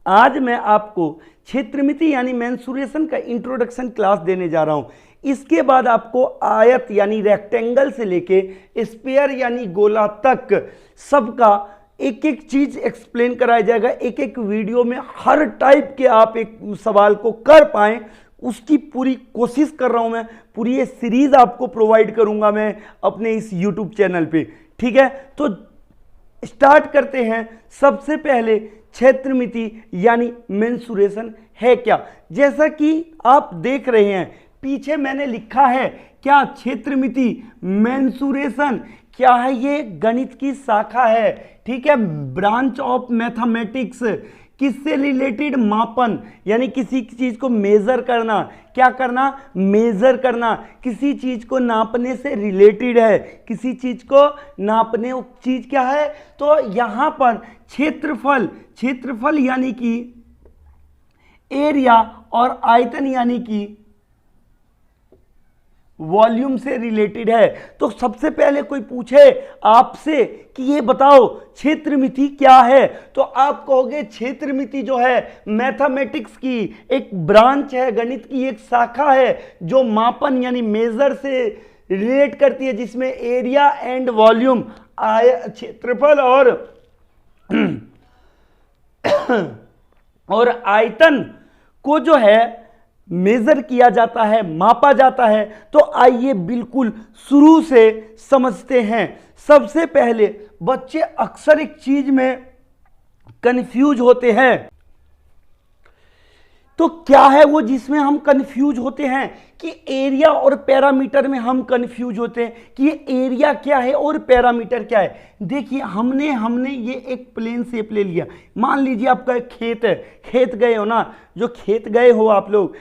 आज मैं आपको क्षेत्रमिति यानी मेंसुरेशन का इंट्रोडक्शन क्लास देने जा रहा हूं। इसके बाद आपको आयत यानी रेक्टेंगल से लेके स्फीयर यानी गोला तक सबका एक एक चीज एक्सप्लेन कराया जाएगा। एक एक वीडियो में हर टाइप के आप एक सवाल को कर पाएं उसकी पूरी कोशिश कर रहा हूं मैं। पूरी ये सीरीज आपको प्रोवाइड करूंगा मैं अपने इस यूट्यूब चैनल पे, ठीक है। तो स्टार्ट करते हैं। सबसे पहले क्षेत्रमिति यानी मेंसुरेशन है क्या। जैसा कि आप देख रहे हैं पीछे मैंने लिखा है क्या, क्षेत्रमिति मेंसुरेशन क्या है, ये गणित की शाखा है, ठीक है, ब्रांच ऑफ मैथमेटिक्स। किससे रिलेटेड, मापन यानी किसी चीज को मेजर करना, क्या करना, मेजर करना, किसी चीज को नापने से रिलेटेड है, किसी चीज को नापने, वो चीज क्या है। तो यहां पर क्षेत्रफल, क्षेत्रफल यानी कि एरिया और आयतन यानी कि वॉल्यूम से रिलेटेड है। तो सबसे पहले कोई पूछे आपसे कि ये बताओ क्षेत्रमिति क्या है, तो आप कहोगे क्षेत्रमिति जो है मैथमेटिक्स की एक ब्रांच है, गणित की एक शाखा है जो मापन यानी मेजर से रिलेट करती है, जिसमें एरिया एंड वॉल्यूम, क्षेत्रफल और आयतन को जो है मेजर किया जाता है, मापा जाता है। तो आइए बिल्कुल शुरू से समझते हैं। सबसे पहले बच्चे अक्सर एक चीज में कंफ्यूज होते हैं। तो क्या है वो जिसमें हम कंफ्यूज होते हैं कि एरिया और पैरामीटर में हम कंफ्यूज होते हैं कि ये एरिया क्या है और पैरामीटर क्या है। देखिए हमने ये एक प्लेन शेप ले लिया। मान लीजिए आपका एक खेत है, खेत गए हो ना, जो खेत गए हो आप लोग,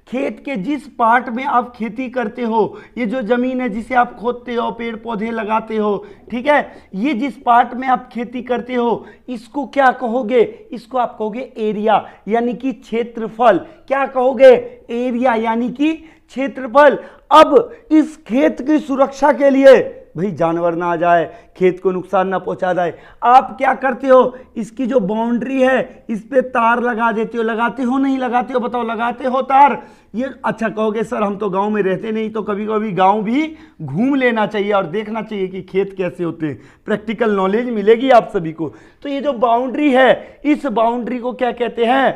खेत के जिस पार्ट में आप खेती करते हो, ये जो जमीन है जिसे आप खोदते हो, पेड़ पौधे लगाते हो, ठीक है, ये जिस पार्ट में आप खेती करते हो इसको क्या कहोगे, इसको आप कहोगे एरिया यानी कि क्षेत्रफल। क्या कहोगे, एरिया यानी कि क्षेत्रफल। अब इस खेत की सुरक्षा के लिए भाई जानवर ना आ जाए, खेत को नुकसान ना पहुंचा जाए, आप क्या करते हो, इसकी जो बाउंड्री है इस पे तार लगा देते हो। लगाते हो नहीं लगाते हो, बताओ, लगाते हो तार। ये अच्छा कहोगे सर हम तो गांव में रहते नहीं, तो कभी कभी गांव भी घूम लेना चाहिए और देखना चाहिए कि खेत कैसे होते हैं, प्रैक्टिकल नॉलेज मिलेगी आप सभी को। तो ये जो बाउंड्री है इस बाउंड्री को क्या कहते हैं,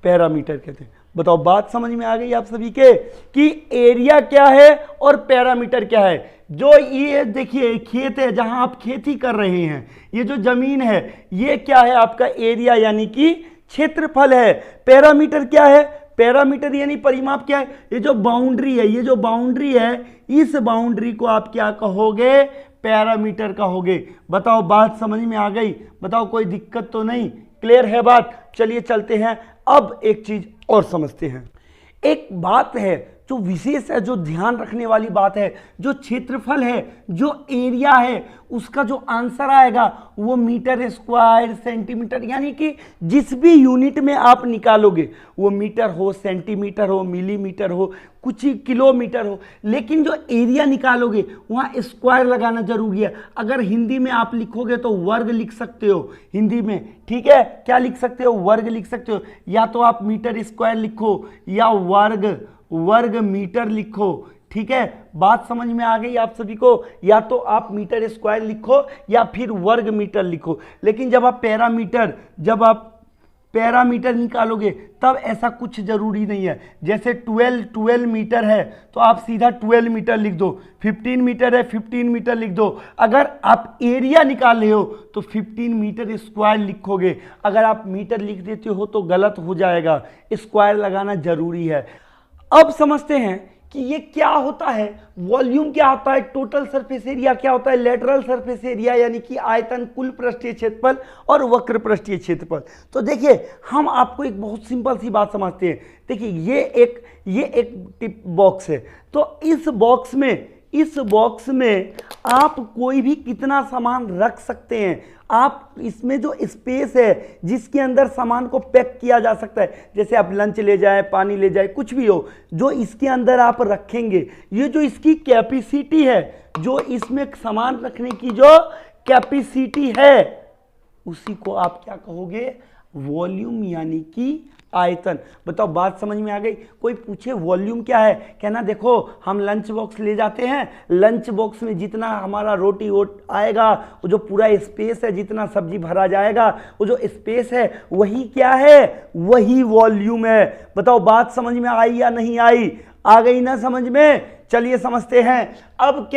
पैरामीटर कहते हैं। बताओ बात समझ में आ गई आप सभी के कि एरिया क्या है और पैरामीटर क्या है। जो ये देखिए खेत है जहां आप खेती कर रहे हैं, ये जो जमीन है ये क्या है आपका एरिया यानी कि क्षेत्रफल है। पैरामीटर क्या है, पैरामीटर यानी परिमाप क्या है, ये जो बाउंड्री है, ये जो बाउंड्री है इस बाउंड्री को आप क्या कहोगे, पैरामीटर कहोगे। बताओ बात समझ में आ गई, बताओ कोई दिक्कत तो नहीं, क्लियर है बात। चलिए चलते हैं अब एक चीज और समझते हैं। एक बात है जो विशेष है, जो ध्यान रखने वाली बात है, जो क्षेत्रफल है, जो एरिया है, उसका जो आंसर आएगा वो मीटर स्क्वायर, सेंटीमीटर, यानी कि जिस भी यूनिट में आप निकालोगे, वो मीटर हो, सेंटीमीटर हो, मिलीमीटर हो, कुछ ही किलोमीटर हो, लेकिन जो एरिया निकालोगे वहाँ स्क्वायर लगाना जरूरी है। अगर हिंदी में आप लिखोगे तो वर्ग लिख सकते हो हिंदी में, ठीक है, क्या लिख सकते हो, वर्ग लिख सकते हो, या तो आप मीटर स्क्वायर लिखो या वर्ग मीटर लिखो, ठीक है। बात समझ में आ गई आप सभी को, या तो आप मीटर स्क्वायर लिखो या फिर वर्ग मीटर लिखो। लेकिन जब आप पैरामीटर निकालोगे तब ऐसा कुछ जरूरी नहीं है। जैसे 12 मीटर है तो आप सीधा 12 मीटर लिख दो, 15 मीटर है 15 मीटर लिख दो। अगर आप एरिया निकाल रहे हो तो 15 मीटर स्क्वायर लिखोगे। अगर आप मीटर लिख देते हो तो गलत हो जाएगा, स्क्वायर लगाना जरूरी है। अब समझते हैं कि ये क्या होता है, वॉल्यूम क्या होता है, टोटल सरफेस एरिया क्या होता है, लेटरल सरफेस एरिया यानी कि आयतन, कुल पृष्ठीय क्षेत्रफल और वक्र पृष्ठीय क्षेत्रफल। तो देखिए हम आपको एक बहुत सिंपल सी बात समझते हैं। देखिए ये एक टिप बॉक्स है, तो इस बॉक्स में आप कोई भी कितना सामान रख सकते हैं। आप इसमें जो स्पेस है जिसके अंदर सामान को पैक किया जा सकता है, जैसे आप लंच ले जाए, पानी ले जाए, कुछ भी हो, जो इसके अंदर आप रखेंगे, ये जो इसकी कैपेसिटी है, जो इसमें सामान रखने की जो कैपेसिटी है, उसी को आप क्या कहोगे, वॉल्यूम यानी कि आयतन। बताओ बात समझ में आ गई। कोई पूछे वॉल्यूम क्या है, कहना देखो हम लंच बॉक्स ले जाते हैं, लंच बॉक्स में जितना हमारा रोटी आएगा, वो जो पूरा स्पेस है, जितना सब्जी भरा जाएगा, वो जो स्पेस है वही क्या है, वही वॉल्यूम है। बताओ बात समझ में आई या नहीं आई, आ गई ना समझ में। चलिए समझते हैं। अब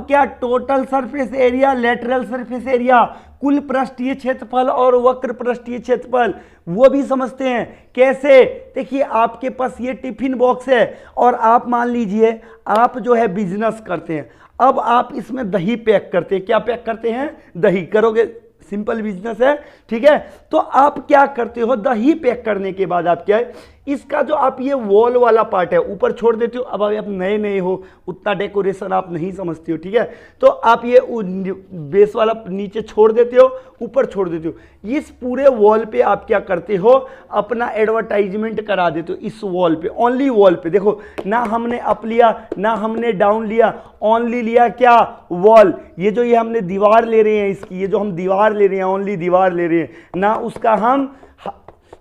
क्या total surface area, lateral surface area, कुल पृष्ठीय क्षेत्रफल और वक्र पृष्ठीय क्षेत्रफल, वो भी समझते हैं। कैसे, देखिए आपके पास ये टिफिन बॉक्स है और आप मान लीजिए आप जो है बिजनेस करते हैं। अब आप इसमें दही पैक करते हैं। क्या पैक करते हैं, दही करोगे, सिंपल बिजनेस है, ठीक है। तो आप क्या करते हो, दही पैक करने के बाद आप क्या है, इसका जो आप ये वॉल वाला पार्ट है ऊपर छोड़ देते हो। अब आप नए हो, उतना डेकोरेशन आप नहीं समझते हो, ठीक है। तो आप ये बेस वाला नीचे छोड़ देते हो, ऊपर छोड़ देते हो। इस पूरे वॉल पे आप क्या करते हो, अपना एडवर्टाइजमेंट करा देते हो इस वॉल पे, ओनली वॉल पे। देखो ना हमने अप लिया ना हमने डाउन लिया, ओनली लिया क्या, वॉल। ये जो ये हमने दीवार ले रहे हैं इसकी, ये जो हम दीवार ले रहे हैं, ओनली दीवार ले रहे हैं, ना उसका हम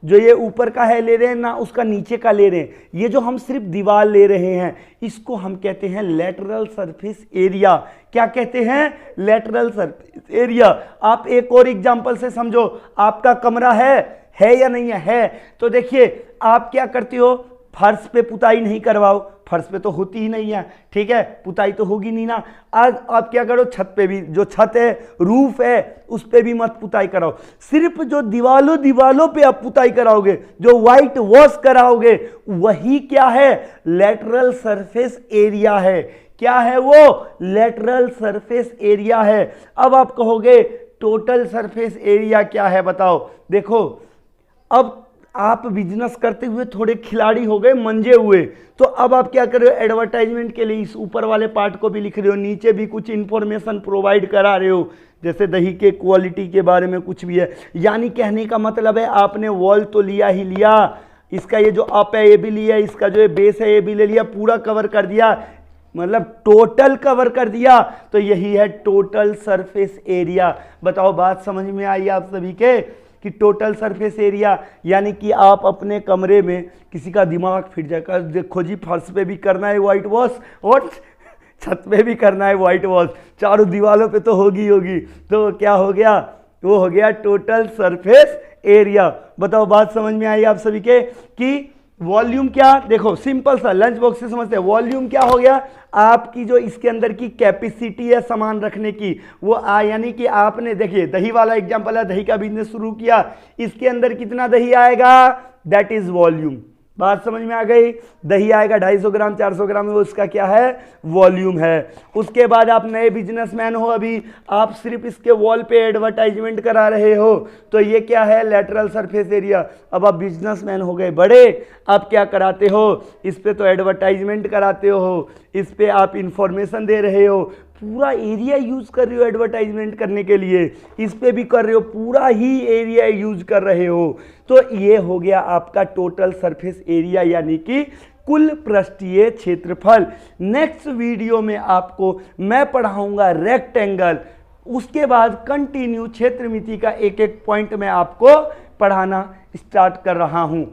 जो ये ऊपर का है ले रहे हैं, ना उसका नीचे का ले रहे हैं। ये जो हम सिर्फ दीवार ले रहे हैं, इसको हम कहते हैं लेटरल सरफेस एरिया। क्या कहते हैं, लेटरल सरफेस एरिया। आप एक और एग्जांपल से समझो। आपका कमरा है या नहीं है। तो देखिए आप क्या करते हो, फर्श पे पुताई नहीं करवाओ, फर्श पे तो होती ही नहीं है, ठीक है, पुताई तो होगी नहीं ना। आज आप क्या करो, छत पे भी, जो छत है, रूफ है, उस पे भी मत पुताई कराओ। सिर्फ जो दीवालों पे आप पुताई कराओगे, जो व्हाइट वॉश कराओगे, वही क्या है, लेटरल सरफेस एरिया है। क्या है वो, लेटरल सरफेस एरिया है। अब आप कहोगे टोटल सरफेस एरिया क्या है, बताओ। देखो अब आप बिजनेस करते हुए थोड़े खिलाड़ी हो गए, मंजे हुए, तो अब आप क्या कर रहे हो, एडवर्टाइजमेंट के लिए इस ऊपर वाले पार्ट को भी लिख रहे हो, नीचे भी कुछ इंफॉर्मेशन प्रोवाइड करा रहे हो, जैसे दही के क्वालिटी के बारे में कुछ भी है। यानी कहने का मतलब है आपने वॉल तो लिया ही लिया, इसका ये जो अप है ये भी लिया, इसका जो बेस है ये भी ले लिया, पूरा कवर कर दिया, मतलब टोटल कवर कर दिया। तो यही है टोटल सरफेस एरिया। बताओ बात समझ में आई आप सभी के, कि टोटल सरफेस एरिया यानी कि आप अपने कमरे में, किसी का दिमाग फिट जाएगा, देखो जी फर्श पे भी करना है व्हाइट वॉश और छत पे भी करना है व्हाइट वॉश, चारों दीवारों पे तो होगी। तो क्या हो गया, वो हो गया टोटल सरफेस एरिया। बताओ बात समझ में आई आप सभी के, कि वॉल्यूम क्या, देखो सिंपल सा लंच बॉक्स से समझते हैं। वॉल्यूम क्या हो गया, आपकी जो इसके अंदर की कैपेसिटी है सामान रखने की, वो यानी कि आपने, देखिए दही वाला एग्जांपल है, दही का बिजनेस शुरू किया, इसके अंदर कितना दही आएगा, दैट इज वॉल्यूम। बात समझ में आ गई। दही आएगा 250 ग्राम 400 ग्राम में, उसका क्या है, वॉल्यूम है। उसके बाद आप नए बिजनेसमैन हो, अभी आप सिर्फ इसके वॉल पे एडवर्टाइजमेंट करा रहे हो, तो ये क्या है, लेटरल सरफेस एरिया। अब आप बिजनेसमैन हो गए बड़े, आप क्या कराते हो, इस पे तो एडवर्टाइजमेंट कराते हो, इस पे आप इंफॉर्मेशन दे रहे हो, पूरा एरिया यूज कर रहे हो एडवर्टाइजमेंट करने के लिए, इस पे भी कर रहे हो, पूरा ही एरिया यूज कर रहे हो। तो ये हो गया आपका टोटल सरफेस एरिया यानी कि कुल पृष्ठीय क्षेत्रफल। नेक्स्ट वीडियो में आपको मैं पढ़ाऊंगा रेक्टेंगल, उसके बाद कंटिन्यू क्षेत्रमिति का एक एक पॉइंट मैं आपको पढ़ाना स्टार्ट कर रहा हूं।